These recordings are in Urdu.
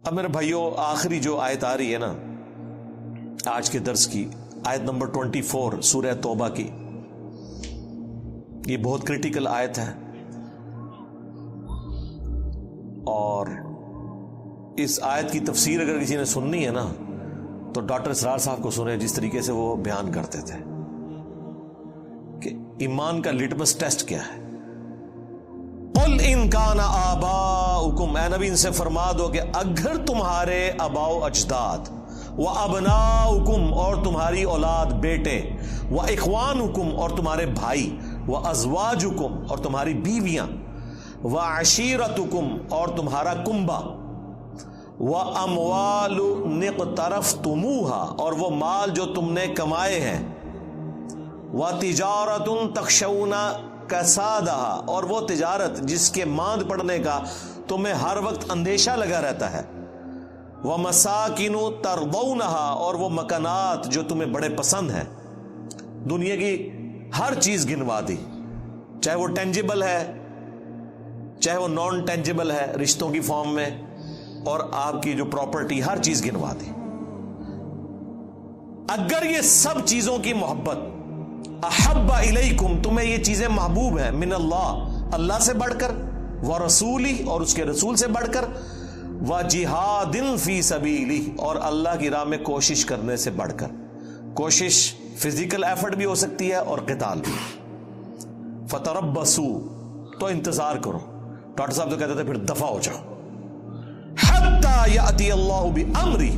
اب میرے بھائیوں آخری جو آیت آ رہی ہے نا آج کے درس کی، آیت نمبر 24 سورہ توبہ کی، یہ بہت کریٹیکل آیت ہے، اور اس آیت کی تفسیر اگر کسی نے سننی ہے نا تو ڈاکٹر اسرار صاحب کو سنیں، جس طریقے سے وہ بیان کرتے تھے کہ ایمان کا لٹمس ٹیسٹ کیا ہے۔ قل ان کان آباؤکم، اے نبی ان سے فرما دو کہ اگر تمہارے آباء و اجداد، و ابناؤکم اور تمہاری اولاد بیٹے، و اخوانکم اور تمہارے بھائی، و ازواجکم اور تمہاری بیویاں، و عشیرتکم اور تمہارا کنبہ، و اموال اقترفتموہا اور وہ مال جو تم نے کمائے ہیں، و تجارت تخشون کسادہا اور وہ تجارت جس کے ماند پڑنے کا تمہیں ہر وقت اندیشہ لگا رہتا ہے، ومساکن ترضونہا اور وہ مکانات جو تمہیں بڑے پسند ہیں۔ دنیا کی ہر چیز گنوا دی، چاہے وہ ٹینجیبل ہے چاہے وہ نان ٹینجیبل ہے رشتوں کی فارم میں، اور آپ کی جو پراپرٹی ہر چیز گنوا دی۔ اگر یہ سب چیزوں کی محبت، احب الیکم تمہیں یہ چیزیں محبوب ہیں، من اللہ اللہ سے بڑھ کر، ورسولہ اور اس کے رسول سے بڑھ کر، وجہاد فی سبیلہ اور اللہ کی راہ میں کوشش کرنے سے بڑھ کر، کوشش فزیکل ایفرٹ بھی ہو سکتی ہے اور قتال بھی، فتربصوا تو انتظار کرو۔ ڈاکٹر صاحب تو کہتے تھے پھر دفع ہو جاؤ، حتی یأتی اللہ بامرہ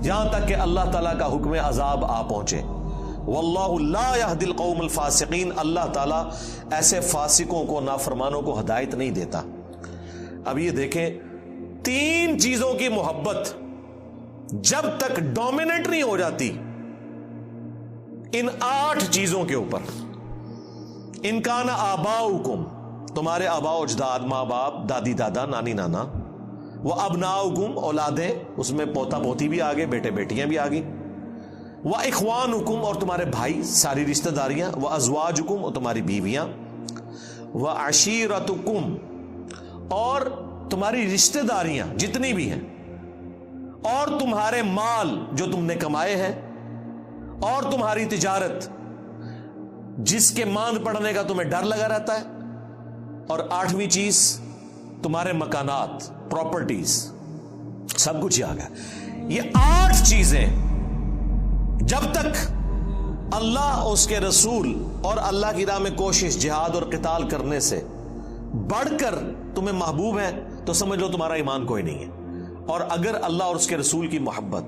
یہاں تک کہ اللہ تعالیٰ کا حکم عذاب آ پہنچے۔ واللہ لا یہدی القوم الفاسقین اللہ تعالیٰ ایسے فاسقوں کو، نافرمانوں کو ہدایت نہیں دیتا۔ اب یہ دیکھیں، تین چیزوں کی محبت جب تک ڈومیننٹ نہیں ہو جاتی ان 8 چیزوں کے اوپر، ان کان آباؤکم تمہارے آباء و اجداد، ماں باپ، دادی دادا، نانی نانا، وہ ابناؤکم اولادیں، اس میں پوتا پوتی بھی آگے، بیٹے بیٹیاں بھی آگے، وہ اخوانکم اور تمہارے بھائی، ساری رشتہ داریاں، وہ ازواجکم اور تمہاری بیویاں، وہ عشیرتکم اور تمہاری رشتہ داریاں جتنی بھی ہیں، اور تمہارے مال جو تم نے کمائے ہیں، اور تمہاری تجارت جس کے ماند پڑنے کا تمہیں ڈر لگا رہتا ہے، اور 8ویں چیز تمہارے مکانات، پراپرٹیز، سب کچھ آ گیا۔ یہ 8 چیزیں جب تک اللہ اس کے رسول اور اللہ کی راہ میں کوشش، جہاد اور قتال کرنے سے بڑھ کر تمہیں محبوب ہے تو سمجھ لو تمہارا ایمان کوئی نہیں ہے۔ اور اگر اللہ اور اس کے رسول کی محبت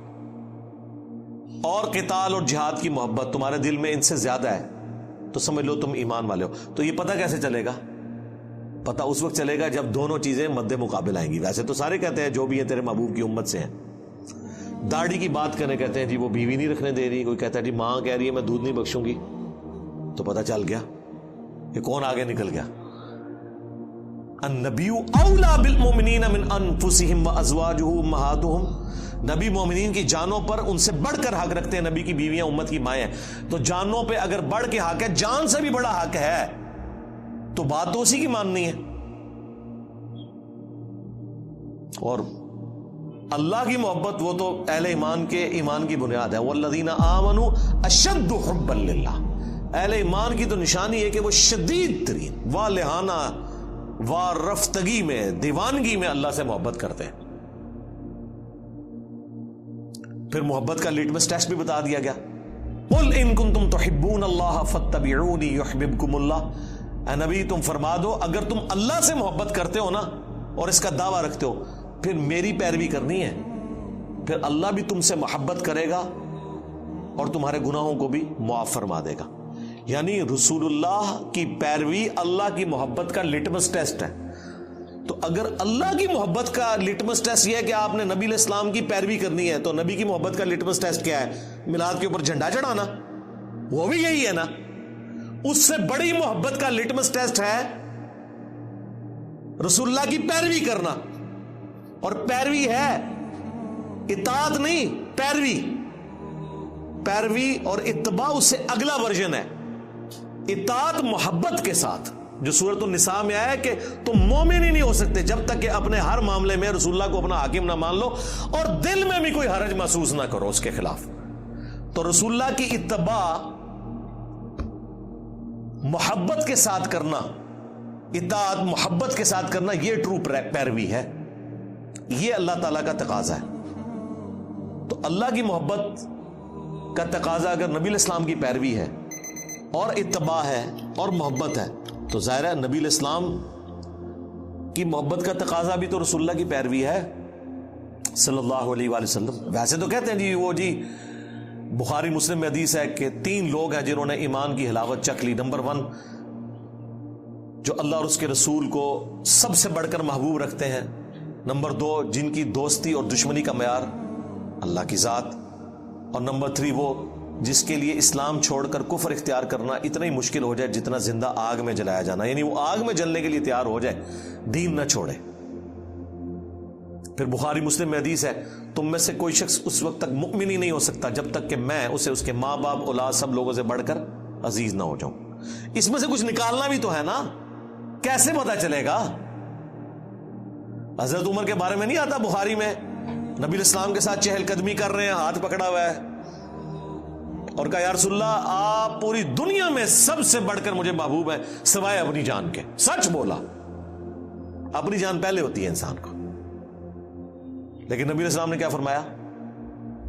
اور قتال اور جہاد کی محبت تمہارے دل میں ان سے زیادہ ہے تو سمجھ لو تم ایمان والے ہو۔ تو یہ پتہ کیسے چلے گا؟ پتہ اس وقت چلے گا جب دونوں چیزیں مد مقابل آئیں گی۔ ویسے تو سارے کہتے ہیں جو بھی ہیں تیرے محبوب کی امت سے ہیں، داڑھی کی بات کریں کہتے ہیں جی وہ بیوی نہیں رکھنے دے رہی، کوئی کہتا ہے جی ماں کہہ رہی ہے میں دودھ نہیں بخشوں گی، تو پتہ چل گیا کہ کون آگے نکل گیا۔ النبی اولا بالمؤمنین من انفسہم وازواجہ امہاتہم، نبی مومنین کی جانوں پر ان سے بڑھ کر حق رکھتے ہیں، نبی کی بیویاں امت کی مائیں ہیں، تو جانوں پہ اگر بڑھ کے حق ہے، جان سے بھی بڑا حق ہے تو بات تو اسی کی ماننی ہے۔ اور اللہ کی محبت وہ تو اہل ایمان کے ایمان کی بنیاد ہے، والذین آمنوا اشد حبا للہ، اہل ایمان کی تو نشانی ہے کہ وہ شدید ترین والہانہ وارفتگی میں، دیوانگی میں اللہ سے محبت کرتے ہیں۔ پھر محبت کا لٹمس ٹیسٹ بھی بتا دیا گیا، قل ان کنتم تحبون اللہ فاتبعونی یحببکم اللہ، اے نبی تم فرما دو اگر تم اللہ سے محبت کرتے ہو نا اور اس کا دعویٰ رکھتے ہو، پھر میری پیروی کرنی ہے، پھر اللہ بھی تم سے محبت کرے گا اور تمہارے گناہوں کو بھی معاف فرما دے گا۔ یعنی رسول اللہ کی پیروی اللہ کی محبت کا لٹمس ٹیسٹ ہے۔ تو اگر اللہ کی محبت کا لٹمس ٹیسٹ یہ ہے کہ آپ نے نبی علیہ السلام کی پیروی کرنی ہے، تو نبی کی محبت کا لٹمس ٹیسٹ کیا ہے؟ میلاد کے اوپر جھنڈا چڑھانا، وہ بھی یہی ہے نا۔ اس سے بڑی محبت کا لٹمس ٹیسٹ ہے رسول اللہ کی پیروی کرنا، اور پیروی ہے اطاعت نہیں، پیروی، پیروی اور اتباع اس سے اگلا ورژن ہے۔ اطاعت محبت کے ساتھ، جو سورۃ النساء میں آیا ہے کہ تم مومن ہی نہیں ہو سکتے جب تک کہ اپنے ہر معاملے میں رسول اللہ کو اپنا حاکم نہ مان لو اور دل میں بھی کوئی حرج محسوس نہ کرو اس کے خلاف. تو رسول اللہ کی اتباع محبت کے ساتھ کرنا، اطاعت محبت کے ساتھ کرنا، یہ ٹرو پیروی ہے، یہ اللہ تعالیٰ کا تقاضا ہے. تو اللہ کی محبت کا تقاضا اگر نبی علیہ السلام کی پیروی ہے اور اتباع ہے اور محبت ہے تو ظاہر ہے نبی علیہ السلام کی محبت کا تقاضا بھی تو رسول اللہ کی پیروی ہے صلی اللہ علیہ وآلہ وسلم. ویسے تو کہتے ہیں جی وہ جی بخاری مسلم میں حدیث ہے کہ 3 لوگ ہیں جنہوں نے ایمان کی حلاوت چکھ لی. نمبر 1 جو اللہ اور اس کے رسول کو سب سے بڑھ کر محبوب رکھتے ہیں. نمبر 2 جن کی دوستی اور دشمنی کا معیار اللہ کی ذات. اور نمبر 3 وہ جس کے لیے اسلام چھوڑ کر کفر اختیار کرنا اتنا ہی مشکل ہو جائے جتنا زندہ آگ میں جلایا جانا، یعنی وہ آگ میں جلنے کے لیے تیار ہو جائے، دین نہ چھوڑے. پھر بخاری مسلم میں حدیث ہے تم میں سے کوئی شخص اس وقت تک مؤمن ہی نہیں ہو سکتا جب تک کہ میں اسے اس کے ماں باپ اولاد سب لوگوں سے بڑھ کر عزیز نہ ہو جاؤں. اس میں سے کچھ نکالنا بھی تو ہے نا، کیسے پتا چلے گا؟ حضرت عمر کے بارے میں نہیں آتا بخاری میں نبی علیہ السلام کے ساتھ چہل قدمی کر رہے ہیں، ہاتھ پکڑا ہوا ہے اور کہا یا رسول اللہ آپ پوری دنیا میں سب سے بڑھ کر مجھے محبوب ہیں سوائے اپنی جان کے. سچ بولا، اپنی جان پہلے ہوتی ہے انسان کو. لیکن نبی علیہ السلام نے کیا فرمایا؟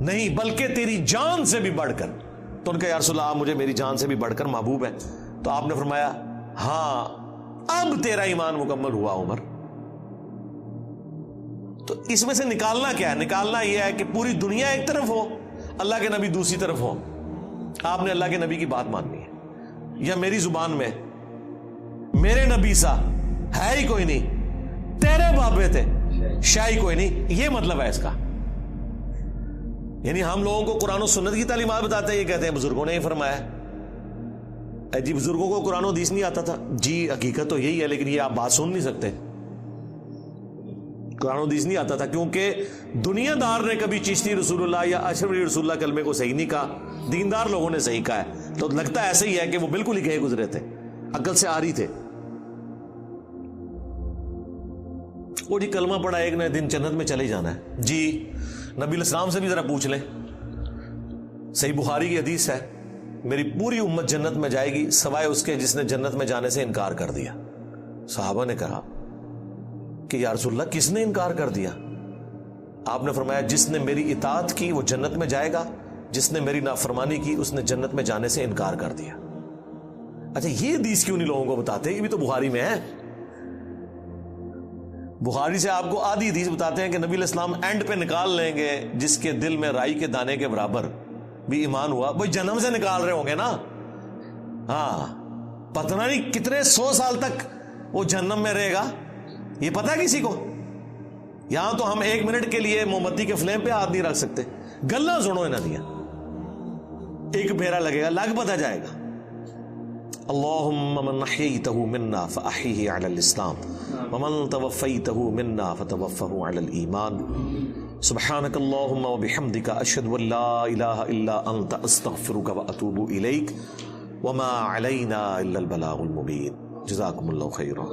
نہیں بلکہ تیری جان سے بھی بڑھ کر. تو ان کا یا رسول اللہ آپ مجھے میری جان سے بھی بڑھ کر محبوب ہیں. تو آپ نے فرمایا ہاں اب تیرا ایمان مکمل ہوا عمر. تو اس میں سے نکالنا کیا ہے؟ نکالنا یہ ہے کہ پوری دنیا ایک طرف ہو، اللہ کے نبی دوسری طرف ہو. آپ نے اللہ کے نبی کی بات ماننی ہے. یا میری زبان میں میرے نبی سا ہے ہی کوئی نہیں، تیرے بابے تھے شاہی کوئی نہیں، یہ مطلب ہے اس کا. یعنی ہم لوگوں کو قرآن و سنت کی تعلیمات بتاتے ہیں، یہ کہتے ہیں بزرگوں نے ہی فرمایا. جی بزرگوں کو قرآن و حدیث نہیں آتا تھا؟ جی حقیقت تو یہی ہے، لیکن یہ آپ بات سن نہیں سکتے. قرآن و حدیث نہیں آتا تھا کیونکہ دنیا دار نے کبھی چشتی رسول اللہ یا اشرف علی رسول اللہ کلمے کو صحیح نہیں کہا، دیندار لوگوں نے صحیح کہا ہے. تو لگتا ایسے ہی ہے کہ وہ بالکل ہی کہے گزرے تھے، عقل سے آ رہی تھے. وہ جی کلمہ پڑھا ایک نہ دن جنت میں چلے جانا ہے. جی نبی علیہ السلام سے بھی ذرا پوچھ لیں، صحیح بخاری کی حدیث ہے میری پوری امت جنت میں جائے گی سوائے اس کے جس نے جنت میں جانے سے انکار کر دیا. صحابہ نے کہا کہ یا رسول اللہ کس نے انکار کر دیا؟ آپ نے فرمایا جس نے میری اطاعت کی وہ جنت میں جائے گا، جس نے میری نافرمانی کی اس نے جنت میں جانے سے انکار کر دیا. اچھا یہ حدیث کیوں نہیں لوگوں کو بتاتے؟ یہ بھی تو بخاری میں ہے. بخاری سے آپ کو آدھی حدیث بتاتے ہیں کہ نبی علیہ السلام اینڈ پہ نکال لیں گے جس کے دل میں رائی کے دانے کے برابر بھی ایمان ہوا. بھائی جنم سے نکال رہے ہوں گے نا. ہاں پتہ نہیں کتنے 100 سال تک وہ جہنم میں رہے گا، یہ پتہ ہے کسی کو؟ یہاں تو ہم 1 منٹ کے لیے موم بتی کے فلیم پہ ہاتھ نہیں رکھ سکتے. گلا سنو انہاں دیا، ایک پھیرا لگے گا لگ پتہ جائے گا. اللہم من احییتہ منا فاحیہ علی الاسلام ومن توفیتہ منا فتوفہ علی الایمان. سبحانک اللہم وبحمدک اشہد ان لا الہ الا انت استغفرک واتوب الیک وما علینا الا البلاغ المبین. جزاکم اللہ خیرا.